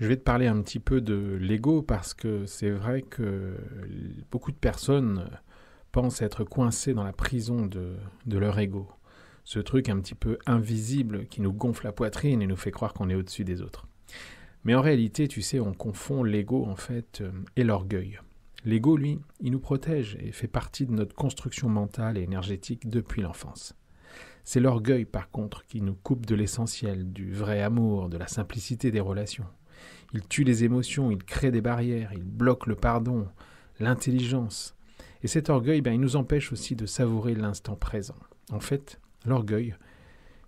Je vais te parler un petit peu de l'ego parce que c'est vrai que beaucoup de personnes pensent être coincées dans la prison de leur ego. Ce truc un petit peu invisible qui nous gonfle la poitrine et nous fait croire qu'on est au-dessus des autres. Mais en réalité, tu sais, on confond l'ego en fait et l'orgueil. L'ego, lui, il nous protège et fait partie de notre construction mentale et énergétique depuis l'enfance. C'est l'orgueil, par contre, qui nous coupe de l'essentiel, du vrai amour, de la simplicité des relations. Il tue les émotions, il crée des barrières, il bloque le pardon, l'intelligence. Et cet orgueil, il nous empêche aussi de savourer l'instant présent. En fait, l'orgueil,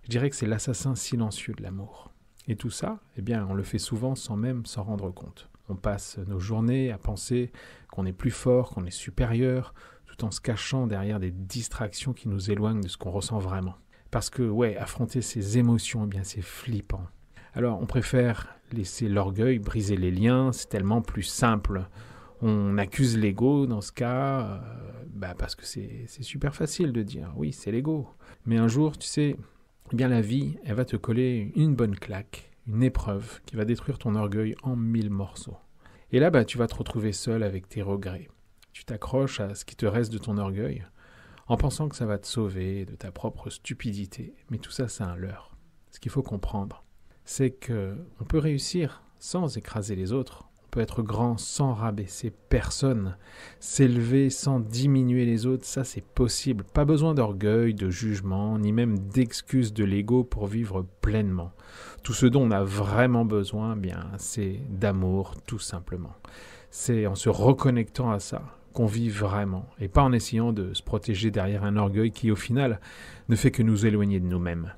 je dirais que c'est l'assassin silencieux de l'amour. Et tout ça, on le fait souvent sans même s'en rendre compte. On passe nos journées à penser qu'on est plus fort, qu'on est supérieur, tout en se cachant derrière des distractions qui nous éloignent de ce qu'on ressent vraiment. Parce que, affronter ces émotions, c'est flippant. Alors, on préfère laisser l'orgueil briser les liens, c'est tellement plus simple. On accuse l'ego dans ce cas, parce que c'est super facile de dire, oui, c'est l'ego. Mais un jour, tu sais, la vie, elle va te coller une bonne claque, une épreuve qui va détruire ton orgueil en 1000 morceaux. Et là, tu vas te retrouver seul avec tes regrets. Tu t'accroches à ce qui te reste de ton orgueil, en pensant que ça va te sauver de ta propre stupidité. Mais tout ça, c'est un leurre. Ce qu'il faut comprendre, c'est qu'on peut réussir sans écraser les autres. On peut être grand sans rabaisser personne. S'élever sans diminuer les autres, ça c'est possible. Pas besoin d'orgueil, de jugement, ni même d'excuses de l'ego pour vivre pleinement. Tout ce dont on a vraiment besoin, c'est d'amour, tout simplement. C'est en se reconnectant à ça qu'on vit vraiment, et pas en essayant de se protéger derrière un orgueil qui, au final, ne fait que nous éloigner de nous-mêmes.